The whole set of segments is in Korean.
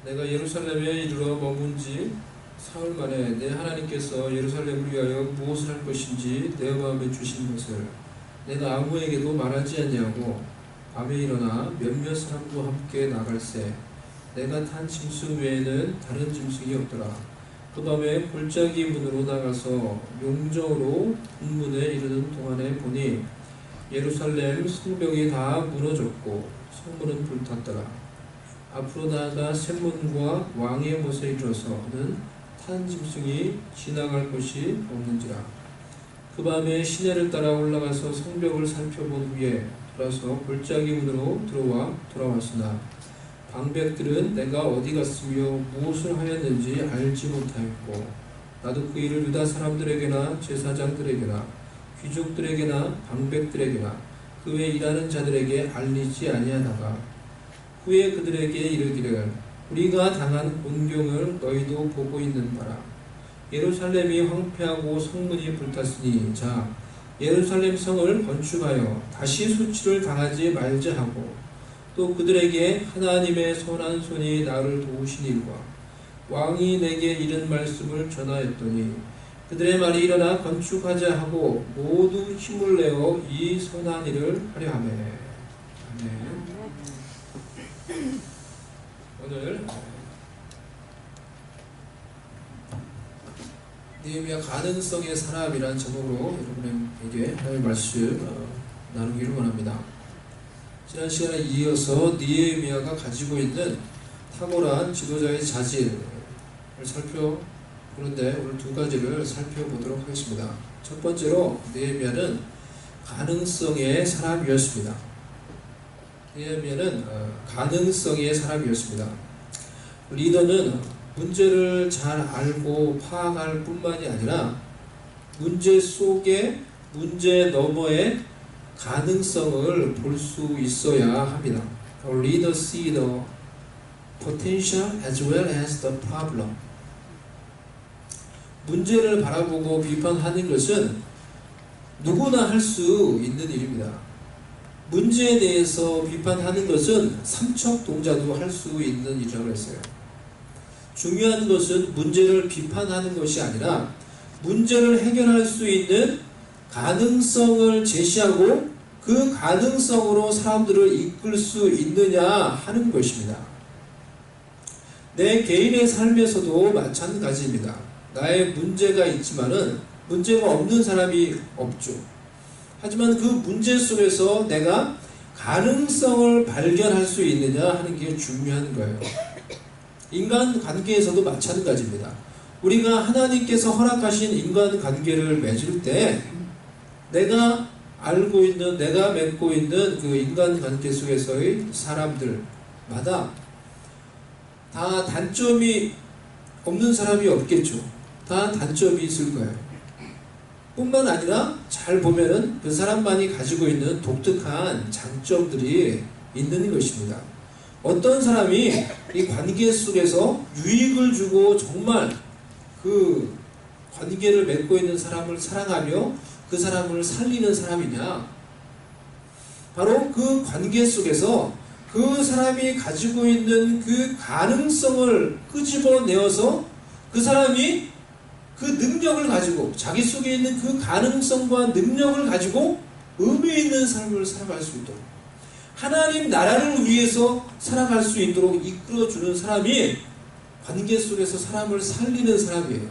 내가 예루살렘에 이르러 머문 지 사흘 만에 내 하나님께서 예루살렘을 위하여 무엇을 할 것인지 내 마음에 주신 것을 내가 아무에게도 말하지 아니하고 밤에 일어나 몇몇 사람과 함께 나갈새 내가 탄 짐승 외에는 다른 짐승이 없더라. 그 밤에 골짜기 문으로 나가서 용정으로 북문에 이르는 동안에 보니 예루살렘 성벽이 다 무너졌고 성문은 불탔더라. 앞으로 나아가 샘문과 왕의 못에 이르러서는 탄 짐승이 지나갈 곳이 없는지라. 그 밤에 시내를 따라 올라가서 성벽을 살펴본 후에 돌아서 골짜기 문으로 돌아왔으나 방백들은 내가 어디 갔으며 무엇을 하였는지 알지 못하였고 나도 그 일을 유다 사람들에게나 제사장들에게나 귀족들에게나 방백들에게나 그 외 일하는 자들에게 알리지 아니하다가 후에 그들에게 이르기를 우리가 당한 곤경을 너희도 보고 있는 바라. 예루살렘이 황폐하고 성문이 불탔으니 자 예루살렘 성을 건축하여 다시 수치를 당하지 말자 하고 또 그들에게 하나님의 선한 손이 나를 도우신 일과 왕이 내게 이른 말씀을 전하였더니 그들의 말이 일어나 건축하자 하고 모두 힘을 내어 이 선한 일을 하려 하매. 아멘. 오늘 느헤미야 가능성의 사람이란 제목으로 여러분에게 하나님의 말씀 나누기를 원합니다. 지난 시간에 이어서 느헤미야가 가지고 있는 탁월한 지도자의 자질을 살펴보는데 오늘 두 가지를 살펴보도록 하겠습니다. 첫 번째로 느헤미야는 가능성의 사람이었습니다. 느헤미야는 가능성의 사람이었습니다. 리더는 문제를 잘 알고 파악할 뿐만이 아니라 문제 속에 문제 너머의 가능성을 볼 수 있어야 합니다. Our leader see the potential as well as the problem. 문제를 바라보고 비판하는 것은 누구나 할 수 있는 일입니다. 문제에 대해서 비판하는 것은 삼척 동자도 할 수 있는 일이라고 했어요. 중요한 것은 문제를 비판하는 것이 아니라 문제를 해결할 수 있는 가능성을 제시하고 그 가능성으로 사람들을 이끌 수 있느냐 하는 것입니다. 내 개인의 삶에서도 마찬가지입니다. 나의 문제가 있지만은 문제가 없는 사람이 없죠. 하지만 그 문제 속에서 내가 가능성을 발견할 수 있느냐 하는 게 중요한 거예요. 인간관계에서도 마찬가지입니다. 우리가 하나님께서 허락하신 인간관계를 맺을 때 내가 알고 있는, 내가 맺고 있는 그 인간관계 속에서의 사람들마다 다 단점이 없는 사람이 없겠죠. 다 단점이 있을 거예요. 뿐만 아니라 잘 보면은 그 사람만이 가지고 있는 독특한 장점들이 있는 것입니다. 어떤 사람이 이 관계 속에서 유익을 주고 정말 그 관계를 맺고 있는 사람을 사랑하며 그 사람을 살리는 사람이냐? 바로 그 관계 속에서 그 사람이 가지고 있는 그 가능성을 끄집어내어서 그 사람이 그 능력을 가지고 자기 속에 있는 그 가능성과 능력을 가지고 의미 있는 삶을 살아갈 수 있도록 하나님 나라를 위해서 살아갈 수 있도록 이끌어주는 사람이 관계 속에서 사람을 살리는 사람이에요.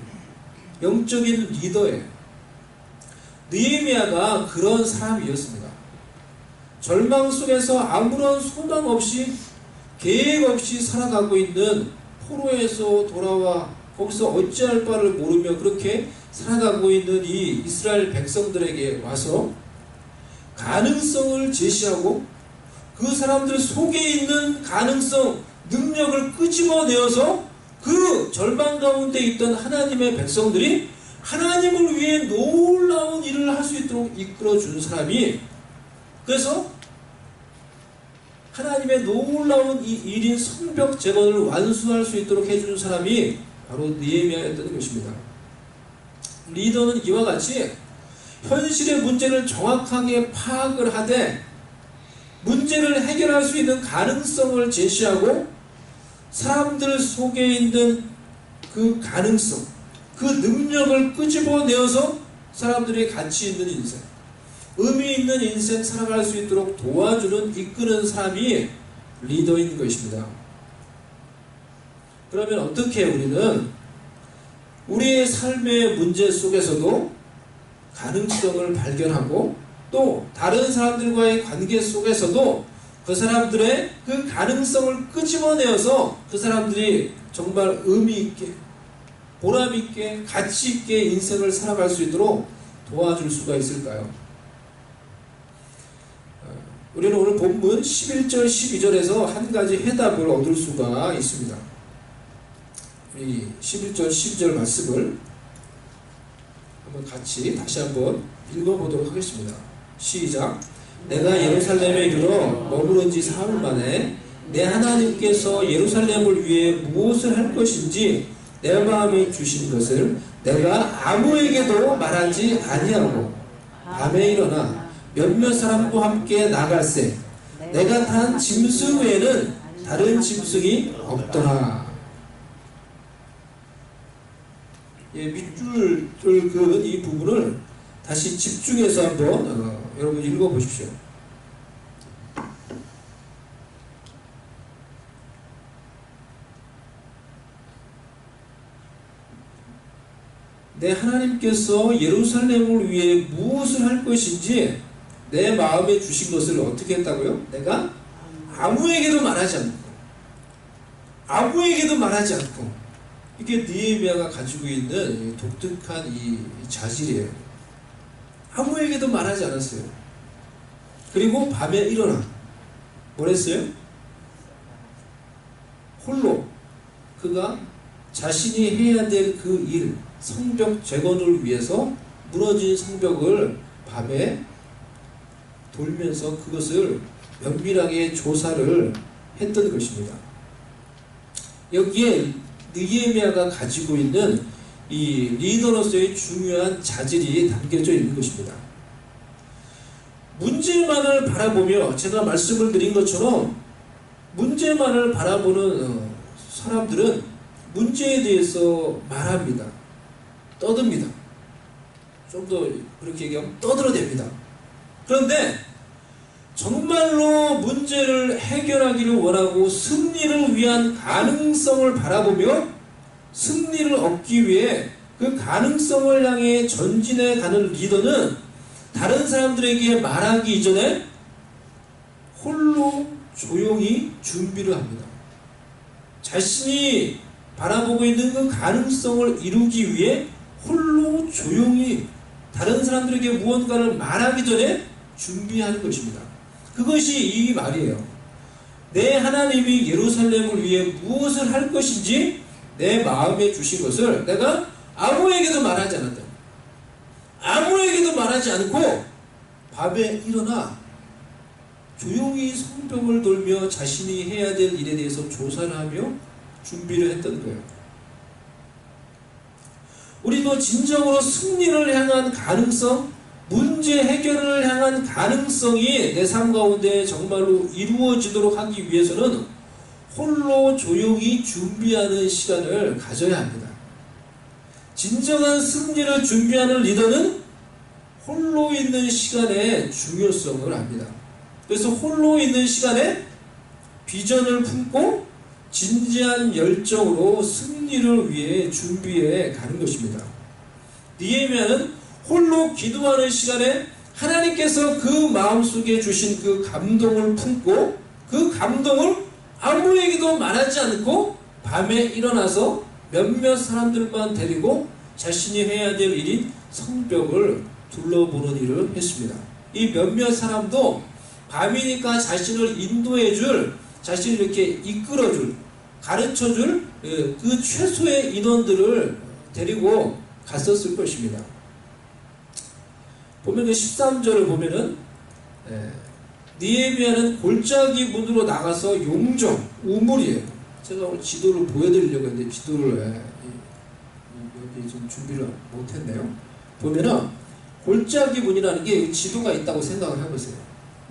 영적인 리더예요. 느헤미야가 그런 사람이었습니다. 절망 속에서 아무런 소망 없이 계획 없이 살아가고 있는 포로에서 돌아와 거기서 어찌할 바를 모르며 그렇게 살아가고 있는 이 이스라엘 백성들에게 와서 가능성을 제시하고 그 사람들 속에 있는 가능성, 능력을 끄집어내어서 그 절망 가운데 있던 하나님의 백성들이 하나님을 위해 놀라운 일을 할 수 있도록 이끌어준 사람이, 그래서 하나님의 놀라운 이 일인 성벽 재건을 완수할 수 있도록 해준 사람이 바로 느헤미야였던 것입니다. 리더는 이와 같이 현실의 문제를 정확하게 파악을 하되 문제를 해결할 수 있는 가능성을 제시하고 사람들 속에 있는 그 가능성, 그 능력을 끄집어내어서 사람들의 가치 있는 인생, 의미 있는 인생 살아갈 수 있도록 도와주는, 이끄는 사람이 리더인 것입니다. 그러면 어떻게 우리는 우리의 삶의 문제 속에서도 가능성을 발견하고 또 다른 사람들과의 관계 속에서도 그 사람들의 그 가능성을 끄집어내어서 그 사람들이 정말 의미 있게, 보람 있게, 가치 있게 인생을 살아갈 수 있도록 도와줄 수가 있을까요? 우리는 오늘 본문 11절 12절에서 한 가지 해답을 얻을 수가 있습니다. 이 11절 12절 말씀을 한번 같이 다시 한번 읽어보도록 하겠습니다. 시작. 내가 예루살렘에 이르러 머무른 지 사흘 만에 내 하나님께서 예루살렘을 위해 무엇을 할 것인지 내 마음에 주신 것을 내가 아무에게도 말하지 아니하고 밤에 일어나 몇몇 사람과 함께 나갈새 내가 탄 짐승 외에는 다른 짐승이 없더라. 밑줄 그은 이 부분을 다시 집중해서 한번 여러분 읽어보십시오. 내 하나님께서 예루살렘을 위해 무엇을 할 것인지 내 마음에 주신 것을 어떻게 했다고요? 내가 아무에게도 말하지 않고 이게 느헤미야가 가지고 있는 독특한 이 자질이에요. 아무에게도 말하지 않았어요. 그리고 밤에 일어나 뭐랬어요? 홀로 그가 자신이 해야 될 그 일, 성벽 재건을 위해서 무너진 성벽을 밤에 돌면서 그것을 면밀하게 조사를 했던 것입니다. 여기에 느헤미야가 가지고 있는 이 리더로서의 중요한 자질이 담겨져 있는 것입니다. 문제만을 바라보며 제가 말씀을 드린 것처럼 문제만을 바라보는 사람들은 문제에 대해서 말합니다. 떠듭니다. 좀 더 그렇게 얘기하면 떠들어댑니다. 그런데 정말로 문제를 해결하기를 원하고 승리를 위한 가능성을 바라보며 승리를 얻기 위해 그 가능성을 향해 전진해 가는 리더는 다른 사람들에게 말하기 이전에 홀로 조용히 준비를 합니다. 자신이 바라보고 있는 그 가능성을 이루기 위해 홀로 조용히 다른 사람들에게 무언가를 말하기 전에 준비하는 것입니다. 그것이 이 말이에요. 내 하나님이 예루살렘을 위해 무엇을 할 것인지 내 마음에 주신 것을 내가 아무에게도 말하지 않았다. 아무에게도 말하지 않고 밤에 일어나 조용히 성벽을 돌며 자신이 해야 될 일에 대해서 조사를 하며 준비를 했던 거예요. 우리도 진정으로 승리를 향한 가능성, 문제 해결을 향한 가능성이 내 삶 가운데 정말로 이루어지도록 하기 위해서는 홀로 조용히 준비하는 시간을 가져야 합니다. 진정한 승리를 준비하는 리더는 홀로 있는 시간의 중요성을 압니다. 그래서 홀로 있는 시간에 비전을 품고 진지한 열정으로 승리를 위해 준비해 가는 것입니다. 느헤미야는 홀로 기도하는 시간에 하나님께서 그 마음속에 주신 그 감동을 품고 그 감동을 아무에게도 말하지 않고 밤에 일어나서 몇몇 사람들만 데리고 자신이 해야 될 일인 성벽을 둘러보는 일을 했습니다. 이 몇몇 사람도 밤이니까 자신을 인도해줄, 자신을 이렇게 이끌어줄, 가르쳐줄 그 최소의 인원들을 데리고 갔었을 것입니다. 보면 13절을 보면은 느헤미야는 골짜기 문으로 나가서 용정, 우물이에요. 제가 오늘 지도를 보여드리려고 했는데 지도를 여기 좀 준비를 못했네요. 보면은 골짜기 문이라는 게 지도가 있다고 생각을 해보세요.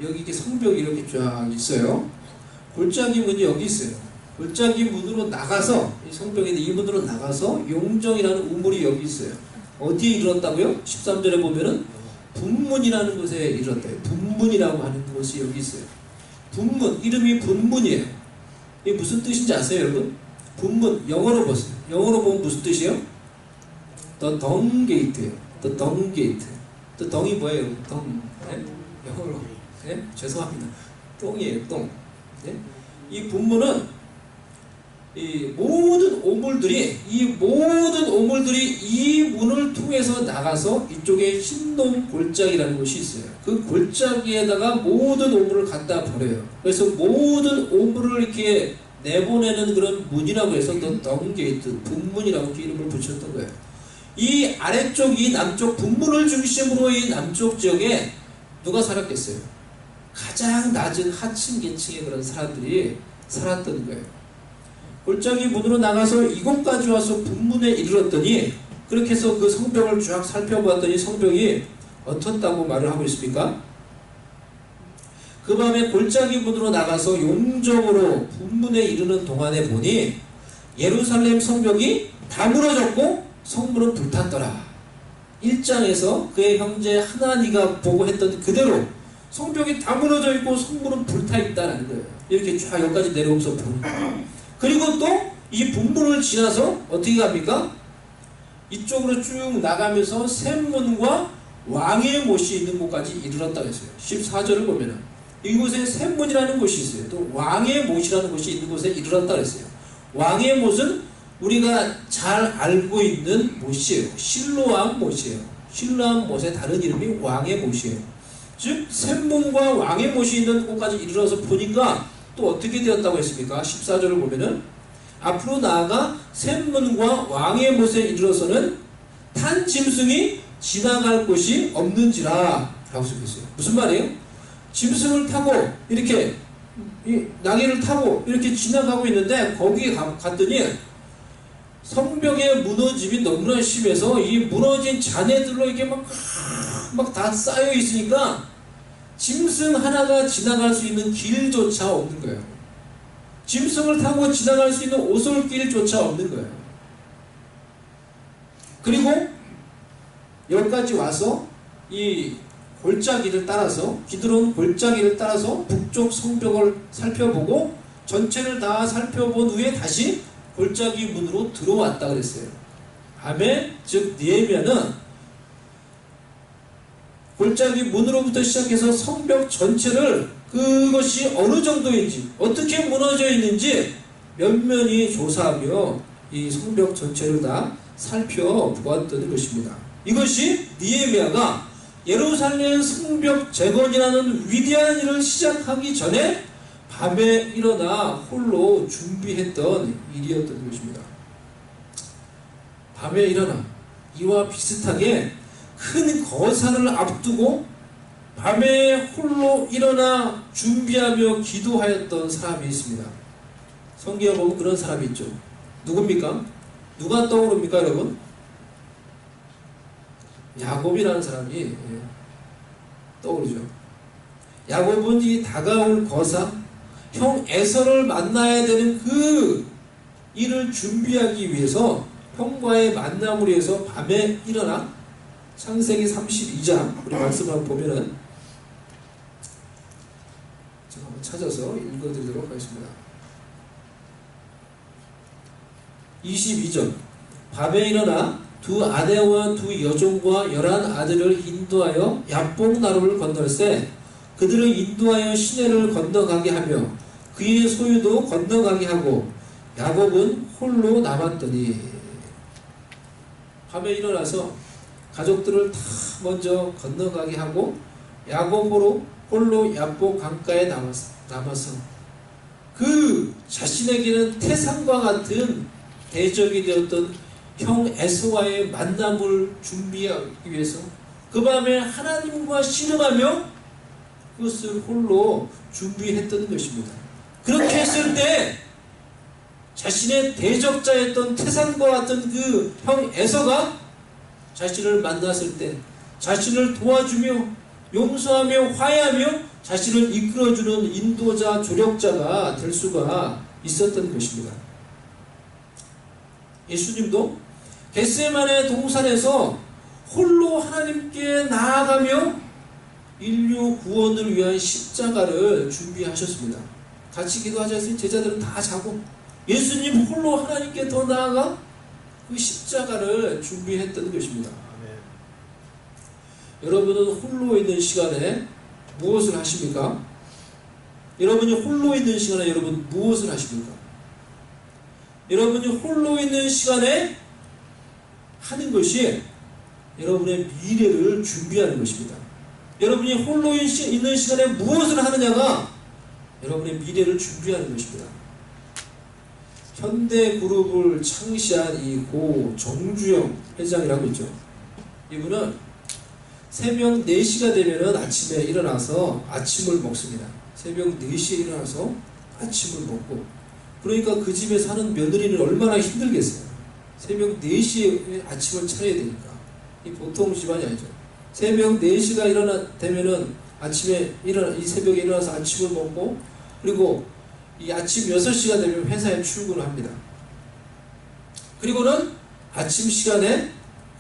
여기 이렇게 성벽이 이렇게 쫙 있어요. 골짜기 문이 여기 있어요. 골짜기 문으로 나가서, 이 성벽인데 이 문으로 나가서 용정이라는 우물이 여기 있어요. 어디에 이르렀다고요? 13절에 보면은 분문이라는 곳에 이르렀대요. 분문이라고 하는 곳이 여기 있어요. 분문, 이름이 분문이에요. 이게 무슨 뜻인지 아세요, 여러분? 분문, 영어로 보세요. 영어로 보면 무슨 뜻이에요? The Dung Gate예요. The Dung Gate. The Dung이 뭐예요? Dung. 네? 영어로. 네? 죄송합니다. 똥이에요, 똥. 네? 이 분문은 이 모든 오물들이 이 문을 통해서 나가서 이쪽에 흰돔 골짜기라는 곳이 있어요. 그 골짜기에다가 모든 오물을 갖다 버려요. 그래서 모든 오물을 이렇게 내보내는 그런 문이라고 해서 더 덩게이트, 분문이라고 이름을 붙였던 거예요. 이 아래쪽, 이 남쪽 분문을 중심으로 이 남쪽 지역에 누가 살았겠어요? 가장 낮은 하층 계층의 그런 사람들이 살았던 거예요. 골짜기 문으로 나가서 이곳까지 와서 분문에 이르렀더니, 그렇게 해서 그 성벽을 쫙 살펴보았더니 성벽이 어떻다고 말을 하고 있습니까? 그 밤에 골짜기 문으로 나가서 용정으로 분문에 이르는 동안에 보니 예루살렘 성벽이 다 무너졌고 성문은 불탔더라. 1장에서 그의 형제 하나니가 보고 했던 그대로 성벽이 다 무너져 있고 성문은 불타 있다는 거예요. 이렇게 쫙 여기까지 내려오면서 보니까. 그리고 또 이 분문을 지나서 어떻게 갑니까? 이쪽으로 쭉 나가면서 샘문과 왕의 못이 있는 곳까지 이르렀다고 했어요. 14절을 보면은 이곳에 샘문이라는 곳이 있어요. 또 왕의 못이라는 곳이 있는 곳에 이르렀다고 했어요. 왕의 못은 우리가 잘 알고 있는 못이에요. 실로암 못이에요. 실로암 못의 다른 이름이 왕의 못이에요. 즉 샘문과 왕의 못이 있는 곳까지 이르러서 보니까 또 어떻게 되었다고 했습니까? 14절을 보면은 앞으로 나아가 샘문과 왕의 못에 이르러서는 탄 짐승이 지나갈 곳이 없는지라 라고 쓰였어요. 무슨 말이에요? 짐승을 타고 이렇게 나귀를 타고 이렇게 지나가고 있는데 거기에 갔더니 성벽의 무너짐이 너무나 심해서 이 무너진 잔해들로 이게 막 다 쌓여 있으니까 짐승 하나가 지나갈 수 있는 길조차 없는 거예요. 짐승을 타고 지나갈 수 있는 오솔길조차 없는 거예요. 그리고 여기까지 와서 이 골짜기를 따라서, 기드론 골짜기를 따라서 북쪽 성벽을 살펴보고 전체를 다 살펴본 후에 다시 골짜기 문으로 들어왔다 그랬어요. 밤에, 즉 느헤미야는 골짜기 문으로부터 시작해서 성벽 전체를 그것이 어느 정도인지, 어떻게 무너져 있는지 면면히 조사하며 이 성벽 전체를 다 살펴보았던 것입니다. 이것이 느헤미야가 예루살렘 성벽 재건이라는 위대한 일을 시작하기 전에 밤에 일어나 홀로 준비했던 일이었던 것입니다. 밤에 일어나 이와 비슷하게 큰 거사를 앞두고 밤에 홀로 일어나 준비하며 기도하였던 사람이 있습니다. 성경에 보면 그런 사람이 있죠. 누굽니까? 누가 떠오릅니까, 여러분? 야곱이라는 사람이 떠오르죠. 야곱은 이 다가올 거사, 형 에서를 만나야 되는 그 일을 준비하기 위해서 형과의 만남을 위해서 밤에 일어나 창세기 32장 우리 말씀을 한번 보면은 제가 한번 찾아서 읽어드리도록 하겠습니다. 22절 밤에 일어나 두 아내와 두 여종과 11 아들을 인도하여 야복나루를 건널세 그들을 인도하여 시내를 건너가게 하며 그의 소유도 건너가게 하고 야곱은 홀로 남았더니 밤에 일어나서 가족들을 다 먼저 건너가게 하고 야곱으로 홀로 야복 강가에 남아서 그 자신에게는 태산과 같은 대적이 되었던 형 에서와의 만남을 준비하기 위해서 그 밤에 하나님과 씨름하며 그것을 홀로 준비했던 것입니다. 그렇게 했을 때 자신의 대적자였던 태산과 같은 그 형 에서가 자신을 만났을 때 자신을 도와주며 용서하며 화해하며 자신을 이끌어주는 인도자 조력자가 될 수가 있었던 것입니다. 예수님도 겟세마네 동산에서 홀로 하나님께 나아가며 인류 구원을 위한 십자가를 준비하셨습니다. 같이 기도하자. 제자들은 다 자고 예수님 홀로 하나님께 더 나아가 그 십자가를 준비했던 것입니다. 여러분은 홀로 있는 시간에 무엇을 하십니까? 여러분이 홀로 있는 시간에 여러분 무엇을 하십니까? 여러분이 홀로 있는 시간에 하는 것이 여러분의 미래를 준비하는 것입니다. 여러분이 홀로 있는 시간에 무엇을 하느냐가 여러분의 미래를 준비하는 것입니다. 현대그룹을 창시한 이 고 정주영 회장이라고 있죠. 이분은 새벽 4시가 되면 아침에 일어나서 아침을 먹습니다. 새벽 4시에 일어나서 아침을 먹고, 그러니까 그 집에 사는 며느리는 얼마나 힘들겠어요. 새벽 4시에 아침을 차려야 되니까. 이 보통 집안이 아니죠. 새벽 4시가 되면은 아침에 이 새벽에 일어나서 아침을 먹고, 그리고 이 아침 6시가 되면 회사에 출근을 합니다. 그리고는 아침 시간에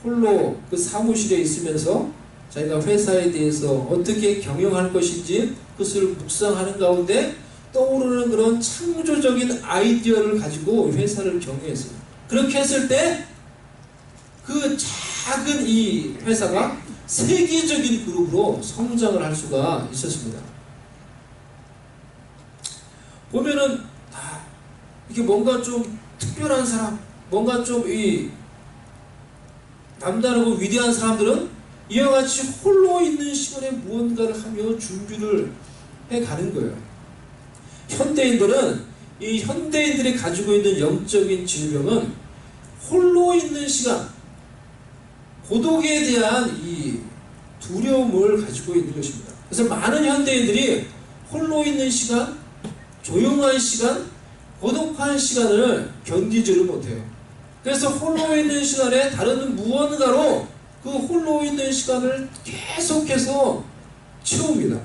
홀로 그 사무실에 있으면서 자기가 회사에 대해서 어떻게 경영할 것인지 그것을 묵상하는 가운데 떠오르는 그런 창조적인 아이디어를 가지고 회사를 경영했어요. 그렇게 했을 때 그 작은 이 회사가 세계적인 그룹으로 성장을 할 수가 있었습니다. 보면은 이게 뭔가 좀 특별한 사람, 뭔가 좀 이 남다르고 위대한 사람들은 이와 같이 홀로 있는 시간에 무언가를 하며 준비를 해가는 거예요. 현대인들은 이 현대인들이 가지고 있는 영적인 질병은 홀로 있는 시간, 고독에 대한 이 두려움을 가지고 있는 것입니다. 그래서 많은 현대인들이 홀로 있는 시간, 조용한 시간, 고독한 시간을 견디지를 못해요. 그래서 홀로 있는 시간에 다른 무언가로 그 홀로 있는 시간을 계속해서 채웁니다.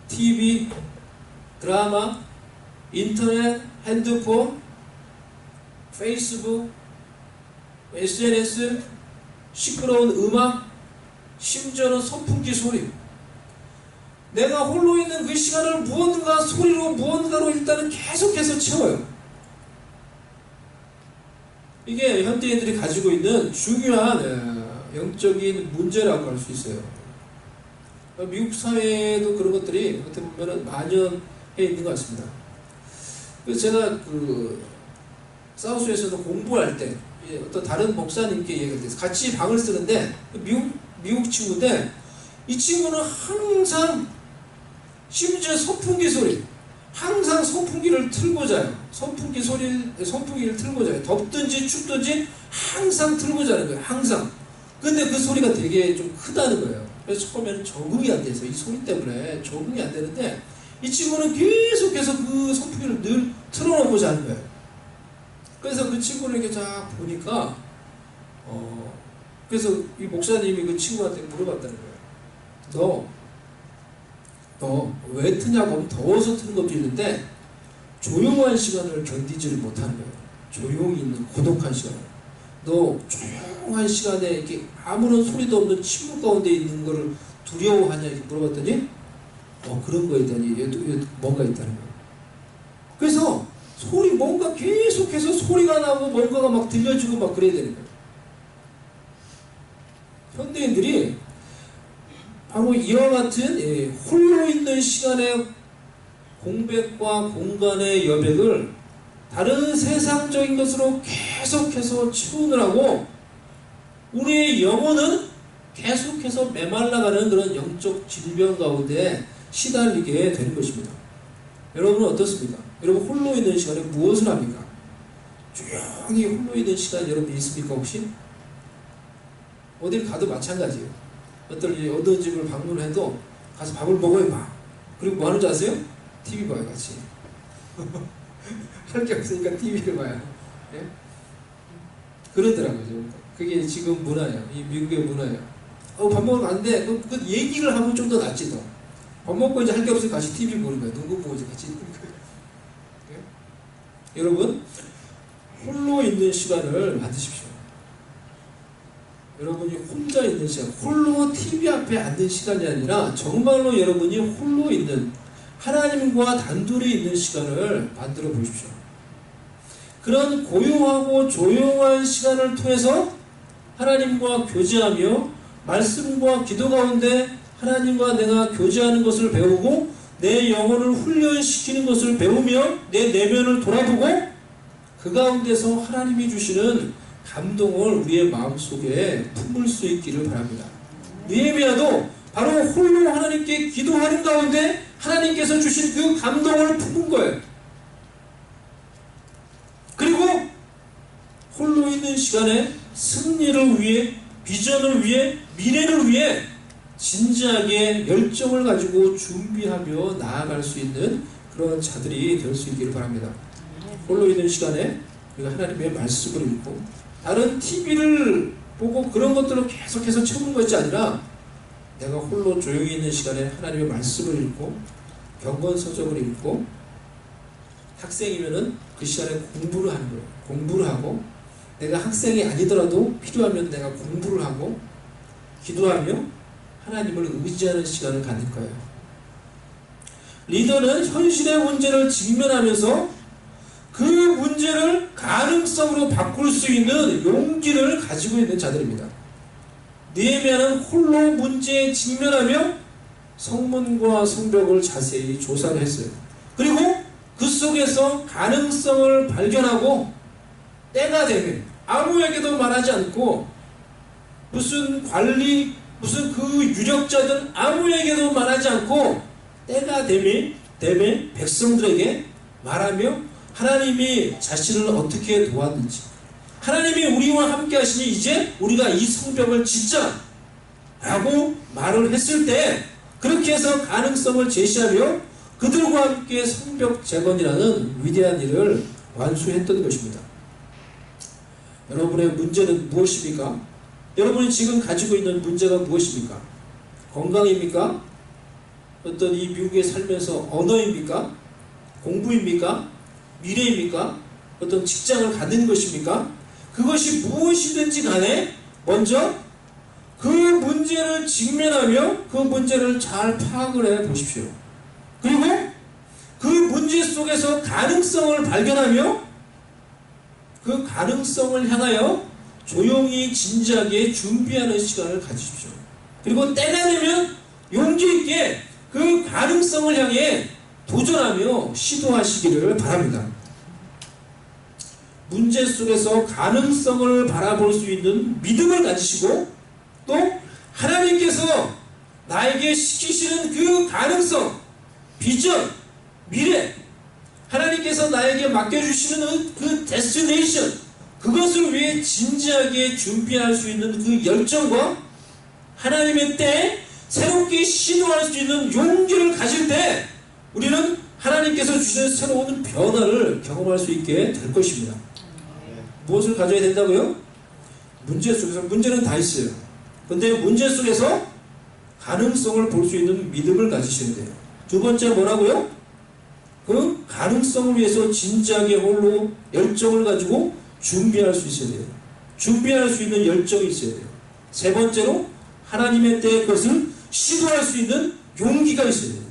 TV, 드라마, 인터넷, 핸드폰, 페이스북, SNS, 시끄러운 음악, 심지어는 선풍기 소리. 내가 홀로 있는 그 시간을 무언가 소리로 무언가로 일단은 계속해서 채워요. 이게 현대인들이 가지고 있는 중요한 영적인 문제라고 할 수 있어요. 미국 사회에도 그런 것들이 어떻게 보면 만연해 있는 것 같습니다. 그래서 제가 사우스에서도 공부할 때 어떤 다른 목사님께 얘기를 해서 같이 방을 쓰는데 미국 친구인데 이 친구는 항상 심지어 선풍기 소리, 항상 선풍기를 틀고 자요. 선풍기를 틀고 자요. 덥든지 춥든지 항상 틀고 자는 거예요. 항상. 근데 그 소리가 되게 좀 크다는 거예요. 그래서 처음에는 적응이 안 돼서 이 소리 때문에 적응이 안 되는데 이 친구는 계속해서 그 선풍기를 늘 틀어놓고 자는 거예요. 그래서 그 친구를 이렇게 쫙 보니까 그래서 이 목사님이 그 친구한테 물어봤다는 거예요. 너 왜 트냐고 하면 더워서 트는 것도 있는데 조용한 시간을 견디지를 못하는 거예요. 조용히 있는 고독한 시간을. 너 조용한 시간에 이렇게 아무런 소리도 없는 침묵 가운데 있는 거를 두려워하냐 이렇게 물어봤더니 그런 거에 대한 얘도 뭔가 있다는 거예요. 그래서 뭔가 계속해서 소리가 나고 뭔가가 막 들려지고 막 그래야 되는 거예요. 현대인들이 바로 이와 같은 홀로 있는 시간의 공백과 공간의 여백을 다른 세상적인 것으로 계속해서 채우느라고 우리의 영혼은 계속해서 메말라가는 그런 영적 질병 가운데 시달리게 되는 것입니다. 여러분은 어떻습니까? 여러분 홀로 있는 시간에 무엇을 합니까? 조용히 홀로 있는 시간 여러분 있습니까 혹시? 어딜 가도 마찬가지예요. 어떤 집을 방문해도 가서 밥을 먹어요 막. 그리고 뭐 하는 줄 아세요? TV 봐요 같이. 할 게 없으니까 TV를 봐요. 예? 그러더라고요. 그게 지금 문화예요. 이 미국의 문화예요. 밥 먹으러 갔는데 그 얘기를 하면 좀 더 낫지 더. 밥 먹고 이제 할 게 없으니까 같이 TV 보는 거예요. 누구 보고 이제 같이 있는 거예요. 예? 여러분, 홀로 있는 시간을 만드십시오. 여러분이 혼자 있는 시간, 홀로 TV 앞에 앉는 시간이 아니라 정말로 여러분이 홀로 있는, 하나님과 단둘이 있는 시간을 만들어 보십시오. 그런 고요하고 조용한 시간을 통해서 하나님과 교제하며 말씀과 기도 가운데 하나님과 내가 교제하는 것을 배우고 내 영혼을 훈련시키는 것을 배우며 내 내면을 돌아보고 그 가운데서 하나님이 주시는 감동을 우리의 마음속에 품을 수 있기를 바랍니다. 느헤미야도 바로 홀로 하나님께 기도하는 가운데 하나님께서 주신 그 감동을 품은 거예요. 그리고 홀로 있는 시간에 승리를 위해, 비전을 위해, 미래를 위해 진지하게 열정을 가지고 준비하며 나아갈 수 있는 그런 자들이 될 수 있기를 바랍니다. 홀로 있는 시간에 우리가 하나님의 말씀을 읽고 다른 TV를 보고 그런 것들을 계속해서 채우는 것이 아니라 내가 홀로 조용히 있는 시간에 하나님의 말씀을 읽고 경건서적을 읽고 학생이면은 그 시간에 공부를 하는 거예요. 공부를 하고 내가 학생이 아니더라도 필요하면 내가 공부를 하고 기도하며 하나님을 의지하는 시간을 갖는 거예요. 리더는 현실의 문제를 직면하면서 그 문제를 가능성으로 바꿀 수 있는 용기를 가지고 있는 자들입니다. 느헤미야는 홀로 문제에 직면하며 성문과 성벽을 자세히 조사를 했어요. 그리고 그 속에서 가능성을 발견하고 때가 되면 아무에게도 말하지 않고 무슨 관리, 무슨 그 유력자들 아무에게도 말하지 않고 때가 되면 백성들에게 말하며 하나님이 자신을 어떻게 도왔는지, 하나님이 우리와 함께 하시니 이제 우리가 이 성벽을 짓자 라고 말을 했을 때 그렇게 해서 가능성을 제시하며 그들과 함께 성벽 재건이라는 위대한 일을 완수했던 것입니다. 여러분의 문제는 무엇입니까? 여러분이 지금 가지고 있는 문제가 무엇입니까? 건강입니까? 어떤 이 미국에 살면서 언어입니까? 공부입니까? 미래입니까? 어떤 직장을 갖는 것입니까? 그것이 무엇이든지 간에 먼저 그 문제를 직면하며 그 문제를 잘 파악을 해 보십시오. 그리고 그 문제 속에서 가능성을 발견하며 그 가능성을 향하여 조용히 진지하게 준비하는 시간을 가지십시오. 그리고 때가 되면 용기 있게 그 가능성을 향해 도전하며 시도하시기를 바랍니다. 문제 속에서 가능성을 바라볼 수 있는 믿음을 가지시고 또 하나님께서 나에게 시키시는 그 가능성, 비전, 미래, 하나님께서 나에게 맡겨주시는 그 데스티네이션, 그것을 위해 진지하게 준비할 수 있는 그 열정과 하나님의 때에 새롭게 시도할 수 있는 용기를 가질 때 우리는 하나님께서 주시는 새로운 변화를 경험할 수 있게 될 것입니다. 무엇을 가져야 된다고요? 문제 속에서, 문제는 다 있어요. 근데 문제 속에서 가능성을 볼 수 있는 믿음을 가지셔야 돼요. 두 번째 뭐라고요? 그 가능성을 위해서 진지하게 홀로 열정을 가지고 준비할 수 있어야 돼요. 준비할 수 있는 열정이 있어야 돼요. 세 번째로 하나님의 때에 그것을 시도할 수 있는 용기가 있어야 돼요.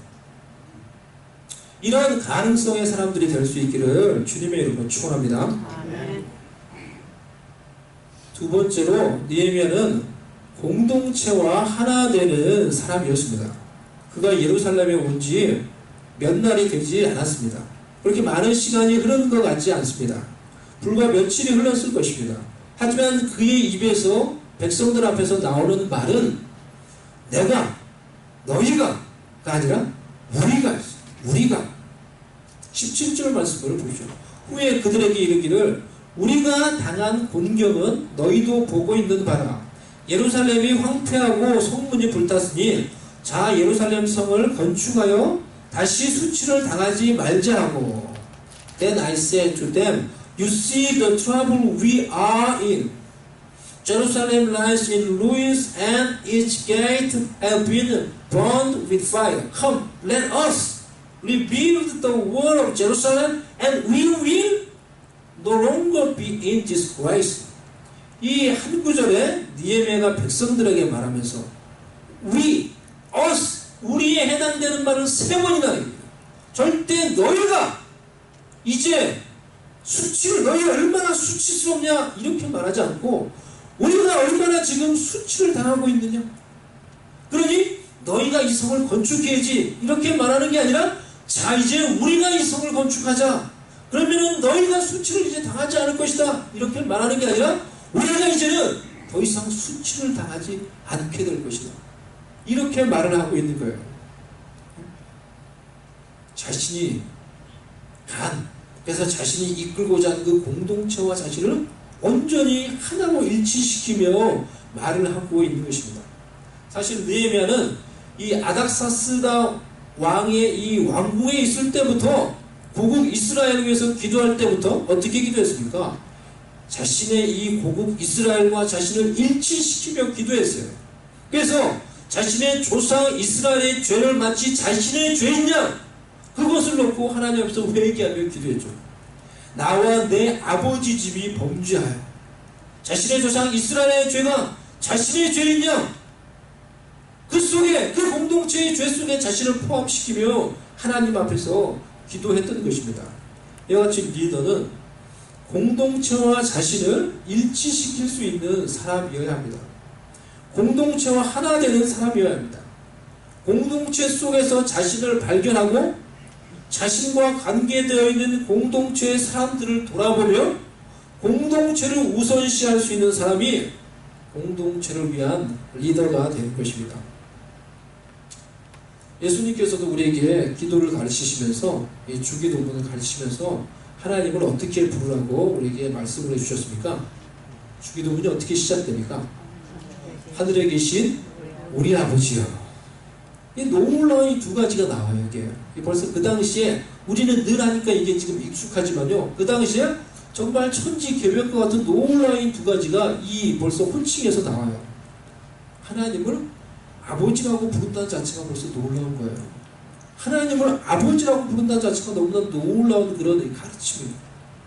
이러한 가능성의 사람들이 될 수 있기를 주님의 이름으로 축원합니다. 아멘. 두 번째로 느헤미야는 공동체와 하나 되는 사람이었습니다. 그가 예루살렘에 온 지 몇 날이 되지 않았습니다. 그렇게 많은 시간이 흐르는 것 같지 않습니다. 불과 며칠이 흘렀을 것입니다. 하지만 그의 입에서 백성들 앞에서 나오는 말은 내가, 너희가가 아니라 우리가 17절 말씀을 보시죠. 후에 그들에게 이르기를 우리가 당한 곤경은 너희도 보고 있는 바라. 예루살렘이 황폐하고 성문이 불탔으니 자 예루살렘 성을 건축하여 다시 수치를 당하지 말자 하고 Then I said to them, You see the trouble we are in. Jerusalem lies in ruins and its gates have been burned with fire. Come, let us rebuild the wall of Jerusalem and we will no longer be in disgrace. 이 한 구절에 느헤미야가 백성들에게 말하면서 we, us, 우리에 해당되는 말을 3번이나 합니다. 절대 너희가 이제 수치를, 너희 얼마나 수치스럽냐 이렇게 말하지 않고 우리가 얼마나 지금 수치를 당하고 있느냐, 그러니 너희가 이 성을 건축해야지 이렇게 말하는 게 아니라 자 이제 우리가 이 성을 건축하자, 그러면은 너희가 수치를 이제 당하지 않을 것이다 이렇게 말하는 게 아니라 우리가 이제는 더 이상 수치를 당하지 않게 될 것이다 이렇게 말을 하고 있는 거예요. 자신이 그래서 자신이 이끌고자 하는 그 공동체와 자신을 온전히 하나로 일치시키며 말을 하고 있는 것입니다. 사실 느헤미야는 이 아닥사스다 왕의 이 왕궁에 있을 때부터 고국 이스라엘을 위해서 기도할 때부터 어떻게 기도했습니까? 자신의 이 고국 이스라엘과 자신을 일치시키며 기도했어요. 그래서 자신의 조상 이스라엘의 죄를 마치 자신의 죄이냐 그것을 놓고 하나님 앞에서 회개하며 기도했죠. 나와 내 아버지 집이 범죄하여 자신의 조상 이스라엘의 죄가 자신의 죄이냐, 그 속에 그 공동체의 죄 속에 자신을 포함시키며 하나님 앞에서 기도했던 것입니다. 이와 같이 리더는 공동체와 자신을 일치시킬 수 있는 사람이어야 합니다. 공동체와 하나 되는 사람이어야 합니다. 공동체 속에서 자신을 발견하고 자신과 관계되어 있는 공동체의 사람들을 돌아보며 공동체를 우선시할 수 있는 사람이 공동체를 위한 리더가 되는 것입니다. 예수님께서도 우리에게 기도를 가르치시면서 이 주기도문을 가르치시면서 하나님을 어떻게 부르라고 우리에게 말씀을 해주셨습니까? 주기도문이 어떻게 시작됩니까? 하늘에 계신 우리 아버지여. 이 놀라운 이 두 가지가 나와요. 이게 벌써 그 당시에 우리는 늘 하니까 이게 지금 익숙하지만요, 그 당시에 정말 천지개벽과 같은 놀라운 이 두 가지가 이 벌써 호칭에서 나와요. 하나님을 아버지라고 부른다는 자체가 벌써 놀라운 거예요. 하나님을 아버지라고 부른다는 자체가 너무나 놀라운 그런 가르침이에요.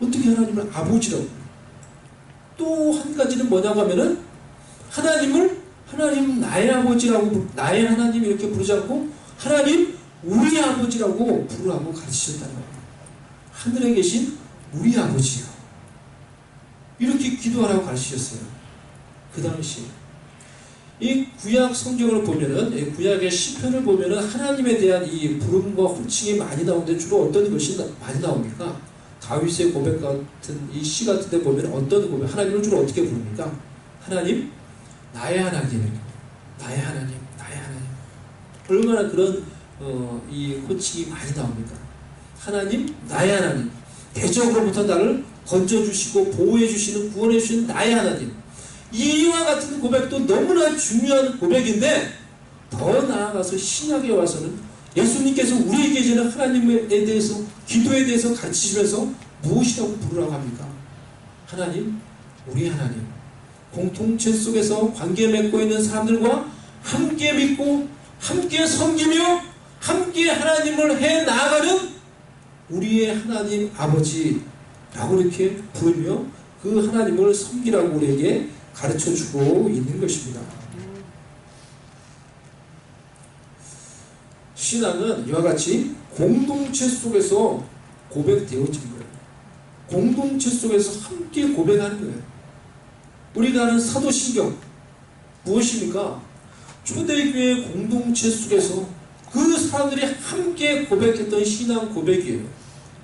어떻게 하나님을 아버지라고? 또 한 가지는 뭐냐고 하면은 하나님 나의 아버지라고, 나의 하나님 이렇게 부르지 않고 하나님 우리 아버지라고 부르라고 가르치셨다는 거예요. 하늘에 계신 우리 아버지요, 이렇게 기도하라고 가르치셨어요. 그 당시 이 구약 성경을 보면은, 구약의 시편을 보면은 하나님에 대한 이 부름과 호칭이 많이 나오는데 주로 어떤 것이 많이 나옵니까? 다윗의 고백 같은 이 시 같은 데 보면 어떤 고백, 하나님을 주로 어떻게 부릅니까? 하나님, 나의 하나님, 나의 하나님, 나의 하나님. 얼마나 그런 이 호칭이 많이 나옵니까? 하나님, 나의 하나님. 대적으로부터 나를 건져주시고 보호해주시는, 구원해주시는 나의 하나님. 이와 같은 고백도 너무나 중요한 고백인데, 더 나아가서 신약에 와서는 예수님께서 우리에게 이제는 하나님에 대해서, 기도에 대해서 가르치시면서 무엇이라고 부르라고 합니까? 하나님, 우리 하나님. 공동체 속에서 관계 맺고 있는 사람들과 함께 믿고 함께 섬기며 함께 하나님을 해 나가는 우리의 하나님 아버지라고 이렇게 부르며 그 하나님을 섬기라고 우리에게 가르쳐주고 있는 것입니다. 신앙은 이와 같이 공동체 속에서 고백되어진 거예요. 공동체 속에서 함께 고백하는 거예요. 우리가 아는 사도신경 무엇입니까? 초대교회 공동체 속에서 그 사람들이 함께 고백했던 신앙 고백이에요.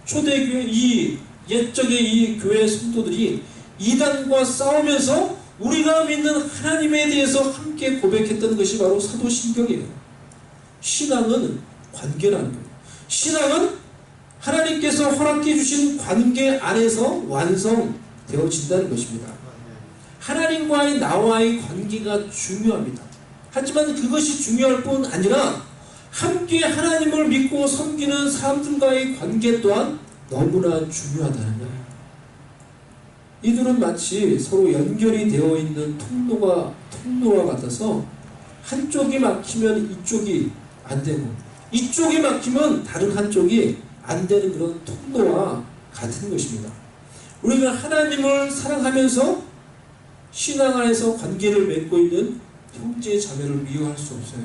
초대교회 이 옛적의 이 교회 성도들이 이단과 싸우면서 우리가 믿는 하나님에 대해서 함께 고백했던 것이 바로 사도신경이에요. 신앙은 관계라는 거예요. 신앙은 하나님께서 허락해 주신 관계 안에서 완성되어진다는 것입니다. 하나님과의 나와의 관계가 중요합니다. 하지만 그것이 중요할 뿐 아니라 함께 하나님을 믿고 섬기는 사람들과의 관계 또한 너무나 중요하다는 거예요. 이들은 마치 서로 연결이 되어 있는 통로와 같아서 한쪽이 막히면 이쪽이 안 되고 이쪽이 막히면 다른 한쪽이 안 되는 그런 통로와 같은 것입니다. 우리가 하나님을 사랑하면서 신앙 안에서 관계를 맺고 있는 형제 자매를 미워할 수 없어요.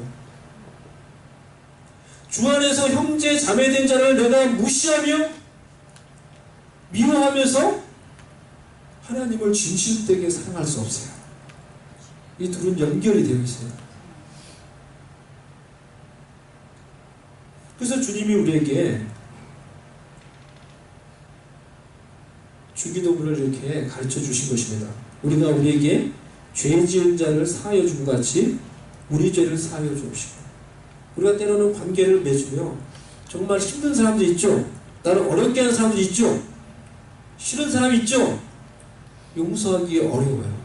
주 안에서 형제 자매된 자를 내가 무시하며 미워하면서 하나님을 진실되게 사랑할 수 없어요. 이 둘은 연결이 되어 있어요. 그래서 주님이 우리에게 주기도문을 이렇게 가르쳐 주신 것입니다. 우리가 우리에게 죄 지은 자를 사하여 준 것 같이 우리 죄를 사하여 주옵시고. 우리가 때로는 관계를 맺으며 정말 힘든 사람들 있죠. 나를 어렵게 하는 사람들 있죠. 싫은 사람이 있죠. 용서하기 어려워요.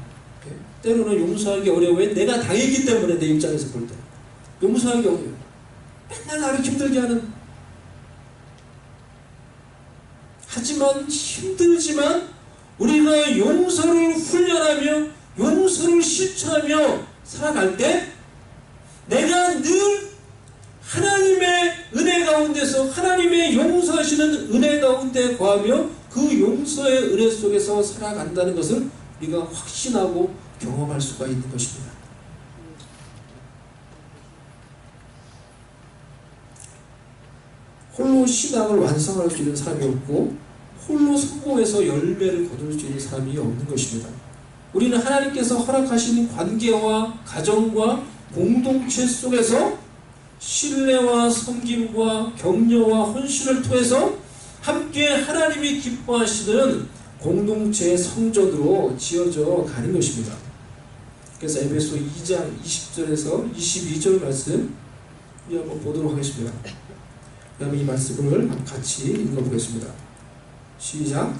때로는 용서하기 어려워요. 내가 당했기 때문에 내 입장에서 볼 때 용서하기 어려워요. 맨날 나를 힘들게 하는, 하지만 힘들지만 우리가 용서를 훈련하며 용서를 실천하며 살아갈 때 내가 늘 하나님의 은혜 가운데서 하나님의 용서하시는 은혜 가운데 거하며 그 용서의 은혜 속에서 살아간다는 것을 우리가 확신하고 경험할 수가 있는 것입니다. 홀로 신앙을 완성할 수 있는 사람이 없고 홀로 성공해서 열매를 거둘 수 있는 사람이 없는 것입니다. 우리는 하나님께서 허락하신 관계와 가정과 공동체 속에서 신뢰와 섬김과 격려와 헌신을 통해서 함께 하나님이 기뻐하시는 공동체의 성전으로 지어져 가는 것입니다. 그래서 에베소 2장 20절에서 22절 말씀 우리 한번 보도록 하겠습니다. 그다음에 이 말씀을 같이 읽어보겠습니다. 시작.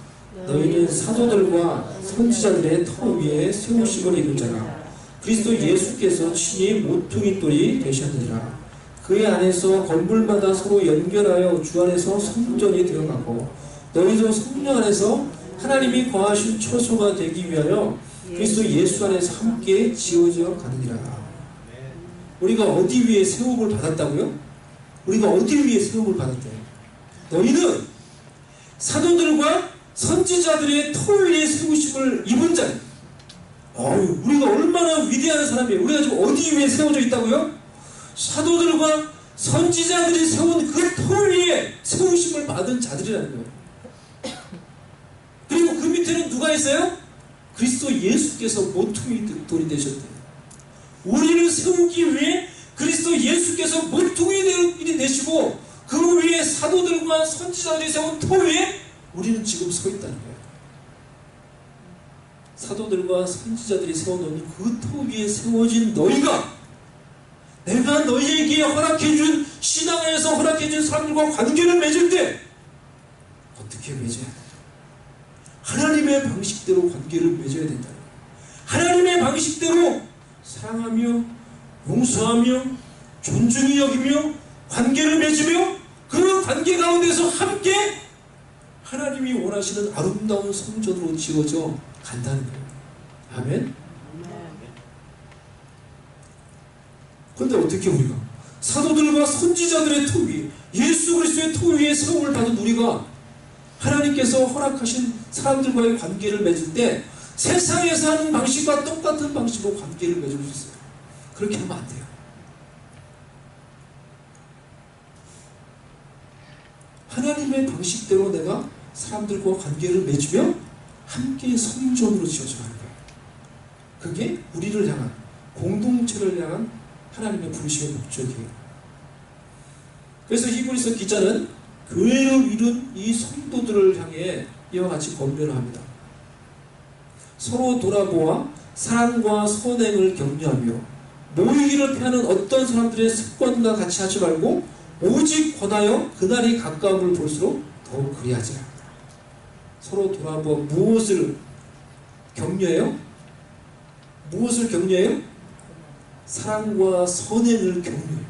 너희는 사도들과 선지자들의 터 위에 세우심을 입은 자라. 그리스도 예수께서 친히 모퉁이 돌이 되셨느니라. 그의 안에서 건물마다 서로 연결하여 주 안에서 성전이 되어가고 너희도 성령 안에서 하나님이 거하신 처소가 되기 위하여 그리스도 예수 안에서 함께 지어져 가느니라. 우리가 어디 위에 세움을 받았다고요? 우리가 어디 위에 세움을 받았대요? 너희는 사도들과 선지자들의 터 위에 세우심을 입은 자예요. 우리가 얼마나 위대한 사람이에요. 우리가 지금 어디 위에 세워져 있다고요? 사도들과 선지자들이 세운 그 터 위에 세우심을 받은 자들이라는 거예요. 그리고 그 밑에는 누가 있어요? 그리스도 예수께서 모퉁이 돌이 되셨대요. 우리를 세우기 위해 그리스도 예수께서 모퉁이 되시고 그 위에 사도들과 선지자들이 세운 터 위에 우리는 지금 서 있다는 거예요. 사도들과 선지자들이 세워놓은 그 터 위에 세워진 너희가 내가 너희에게 허락해준 신앙에서 허락해준 사람들과 관계를 맺을 때 어떻게 맺어야 돼? 하나님의 방식대로 관계를 맺어야 된다. 하나님의 방식대로 사랑하며 용서하며 존중히 여기며 관계를 맺으며 그 관계 가운데서 함께 하나님이 원하시는 아름다운 성전으로 지어져 간다는 거예요. 아멘? 그런데 어떻게 우리가 사도들과 선지자들의 터 위에 예수 그리스도의 터 위에 세움을 받은 우리가 하나님께서 허락하신 사람들과의 관계를 맺을 때 세상에서 하는 방식과 똑같은 방식으로 관계를 맺을 수 있어요. 그렇게 하면 안 돼요. 하나님의 방식대로 내가 사람들과 관계를 맺으며 함께 성전으로 지어져 가는 거예요. 그게 우리를 향한 공동체를 향한 하나님의 부르심의 목적이에요. 그래서 히브리서 기자는 교회를 이룬 이 성도들을 향해 이와 같이 권면을 합니다. 서로 돌아보아 사랑과 선행을 격려하며 모이기를 피하는 어떤 사람들의 습관과 같이 하지 말고 오직 권하여 그날이 가까움을 볼수록 더욱 그리하자. 서로 돌아보아 무엇을 격려해요? 무엇을 격려해요? 사랑과 선행을 격려해요.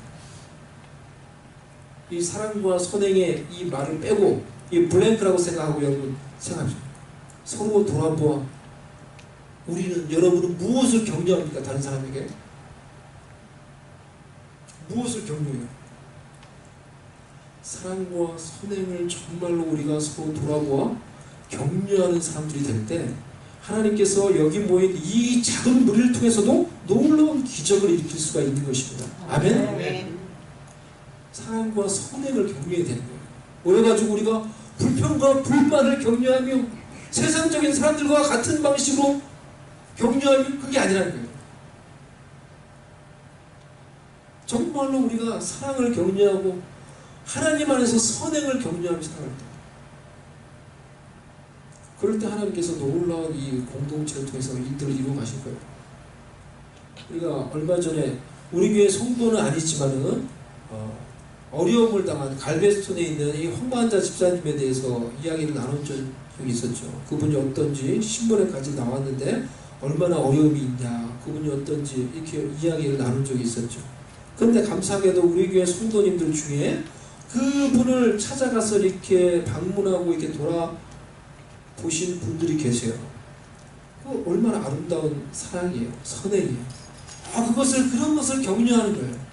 이 사랑과 선행의 이 말을 빼고 이 블랭크라고 생각하고 여러분 생각하십시오. 서로 돌아보아 여러분은 무엇을 격려합니까? 다른 사람에게 무엇을 격려해요? 사랑과 선행을 정말로 우리가 서로 돌아보아 격려하는 사람들이 될 때 하나님께서 여기 모인 이 작은 무리를 통해서도 놀라운 기적을 일으킬 수가 있는 것입니다. 아멘? 사랑과 선행을 격려해야 되는 거예요. 그래가지고 우리가 불평과 불만을 격려하며 세상적인 사람들과 같은 방식으로 격려하면 그게 아니라는 거예요. 정말로 우리가 사랑을 격려하고 하나님 안에서 선행을 격려하며 살아갈 때, 그럴 때 하나님께서 놀라운 이 공동체를 통해서 일들을 이루어 가실 거예요. 우리가 얼마 전에 우리 교회 성도는 아니지만은 어려움을 당한 갈베스톤에 있는 이 황만자 집사님에 대해서 이야기를 나눈 적이 있었죠. 그분이 어떤지 신문에까지 나왔는데 얼마나 어려움이 있냐, 그분이 어떤지 이렇게 이야기를 나눈 적이 있었죠. 그런데 감사하게도 우리 교회 성도님들 중에 그분을 찾아가서 이렇게 방문하고 이렇게 돌아보신 분들이 계세요. 그 얼마나 아름다운 사랑이에요. 선행이에요. 그런 것을 격려하는 거예요.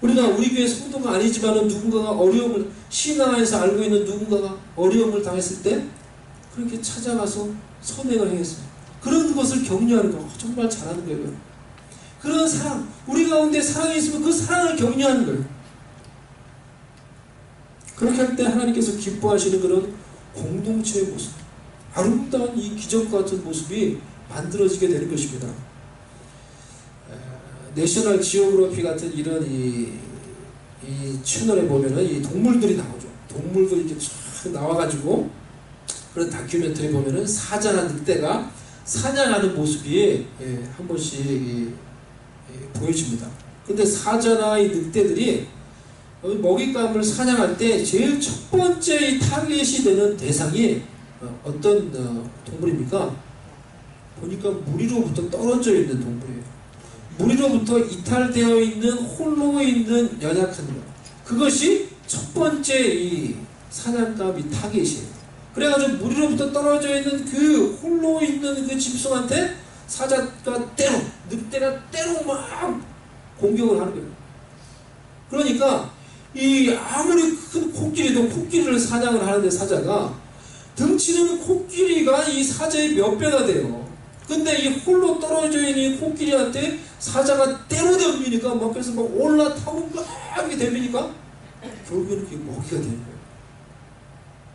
우리가 우리 교회 성도가 아니지만은 누군가가 어려움을, 신앙 안에서 알고 있는 누군가가 어려움을 당했을 때 그렇게 찾아가서 선행을 행했어요. 그런 것을 격려하는 거 정말 잘하는 거예요. 그런 사랑, 우리 가운데 사랑이 있으면 그 사랑을 격려하는 거예요. 그렇게 할 때 하나님께서 기뻐하시는 그런 공동체의 모습, 아름다운 이 기적 같은 모습이 만들어지게 되는 것입니다. 내셔널 지오그래피 같은 이런 이 채널에 보면은 이 동물들이 나오죠. 동물들이 이렇게 쫙 나와가지고 그런 다큐멘터리 보면은 사자나 늑대가 사냥하는 모습이 한 번씩 보여집니다. 근데 사자나 이 늑대들이 먹잇감을 사냥할 때 제일 첫 번째 이 타겟이 되는 대상이 어떤 동물입니까? 보니까 무리로부터 떨어져 있는 동물이에요. 무리로부터 이탈되어 있는 홀로 있는 연약한 것, 그것이 첫 번째 이 사냥감이 타겟이에요. 그래가지고 무리로부터 떨어져 있는 그 홀로 있는 그 짐승한테 사자가 때로, 늑대가 때로 막 공격을 하는 거예요. 그러니까 이 아무리 큰 코끼리도 코끼리를 사냥을 하는데 사자가 등치는 코끼리가 이 사자의 몇 배가 돼요. 근데 이 홀로 떨어져 있는 코끼리한테 사자가 때로 덤비니까 막 그래서 막 올라타고 막 이렇게 덤비니까 결국에는 그게 먹이가 되는 거예요.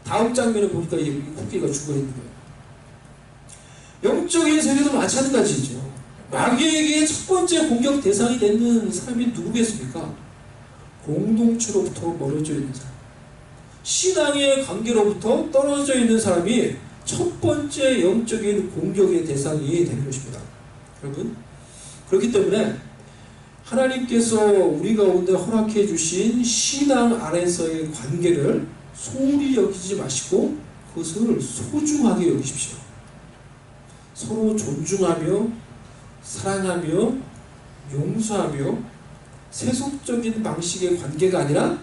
다음 장면에 보니까 이 코끼리가 죽어 있는 거예요. 영적인 세계도 마찬가지죠. 마귀에게 첫 번째 공격 대상이 되는 사람이 누구겠습니까? 공동체로부터 멀어져 있는 사람, 신앙의 관계로부터 떨어져 있는 사람이 첫 번째 영적인 공격의 대상이 되는 것입니다. 여러분, 그렇기 때문에 하나님께서 우리 가운데 허락해 주신 신앙 안에서의 관계를 소홀히 여기지 마시고 그것을 소중하게 여기십시오. 서로 존중하며 사랑하며 용서하며 세속적인 방식의 관계가 아니라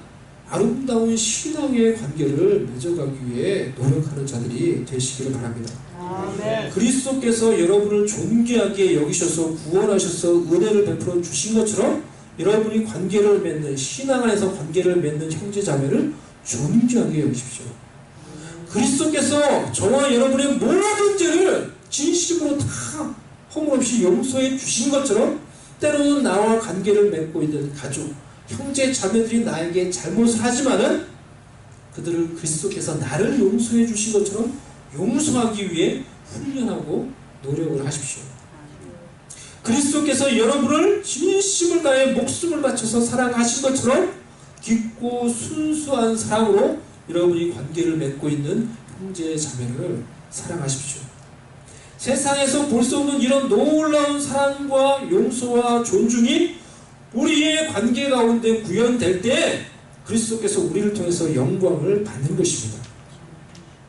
아름다운 신앙의 관계를 맺어가기 위해 노력하는 자들이 되시기를 바랍니다. 아멘. 그리스도께서 여러분을 존귀하게 여기셔서 구원하셔서 은혜를 베풀어 주신 것처럼 여러분이 관계를 맺는, 신앙 안에서 관계를 맺는 형제자매를 존귀하게 여기십시오. 그리스도께서 저와 여러분의 모든 죄를 진심으로 다 허물없이 용서해 주신 것처럼 때로는 나와 관계를 맺고 있는 가족, 형제 자매들이 나에게 잘못을 하지만은 그들을 그리스도께서 나를 용서해 주신 것처럼 용서하기 위해 훈련하고 노력을 하십시오. 그리스도께서 여러분을 진심을 다해 목숨을 바쳐서 사랑하신 것처럼 깊고 순수한 사랑으로 여러분이 관계를 맺고 있는 형제 자매를 사랑하십시오. 세상에서 볼 수 없는 이런 놀라운 사랑과 용서와 존중이 우리의 관계 가운데 구현될 때 그리스도께서 우리를 통해서 영광을 받는 것입니다.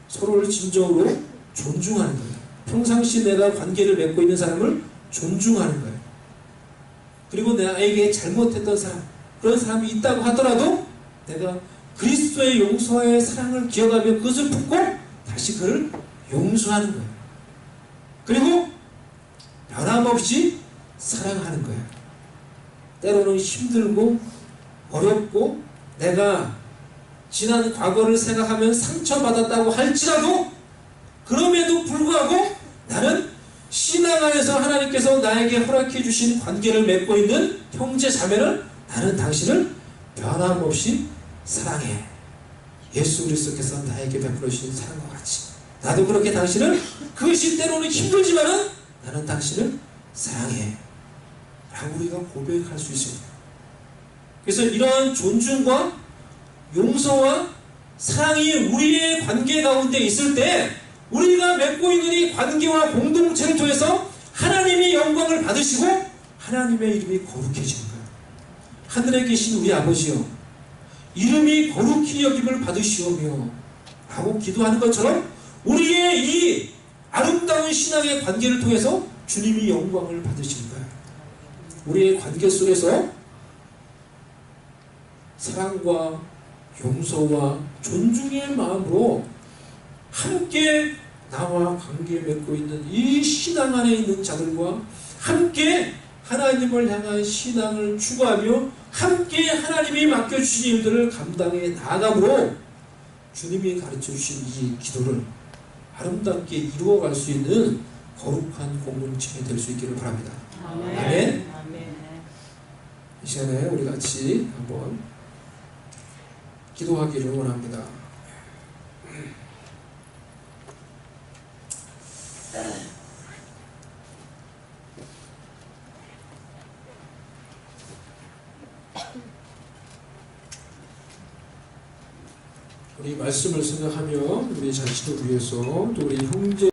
서로를 진정으로 존중하는 거예요. 평상시 내가 관계를 맺고 있는 사람을 존중하는 거예요. 그리고 나에게 잘못했던 사람, 그런 사람이 있다고 하더라도 내가 그리스도의 용서의 사랑을 기억하며 그것을 품고 다시 그를 용서하는 거예요. 그리고 변함없이 사랑하는 거예요. 때로는 힘들고 어렵고 내가 지난 과거를 생각하면 상처받았다고 할지라도 그럼에도 불구하고 나는 신앙 안에서 하나님께서 나에게 허락해 주신 관계를 맺고 있는 형제 자매를 나는 당신을 변함없이 사랑해. 예수 그리스도께서 나에게 베풀어 주신 사랑과 같이 나도 그렇게 당신을, 그것이 때로는 힘들지만은 나는 당신을 사랑해 라고 우리가 고백할 수 있습니다. 그래서 이러한 존중과 용서와 사랑이 우리의 관계 가운데 있을 때 우리가 맺고 있는 이 관계와 공동체를 통해서 하나님이 영광을 받으시고 하나님의 이름이 거룩해지는 거예요. 하늘에 계신 우리 아버지여, 이름이 거룩히 여김을 받으시오며 라고 기도하는 것처럼 우리의 이 아름다운 신앙의 관계를 통해서 주님이 영광을 받으시는 거예요. 우리의 관계 속에서 사랑과 용서와 존중의 마음으로 함께 나와 관계 맺고 있는 이 신앙 안에 있는 자들과 함께 하나님을 향한 신앙을 추구하며 함께 하나님이 맡겨주신 일들을 감당해 나아감으로 주님이 가르쳐주신 이 기도를 아름답게 이루어갈 수 있는 거룩한 공동체가 될 수 있기를 바랍니다. 아멘. 아멘. 이 시간에 우리 같이 한번 기도하기를 원합니다. 우리 말씀을 생각하며 우리 자신을 위해서 또 우리 형제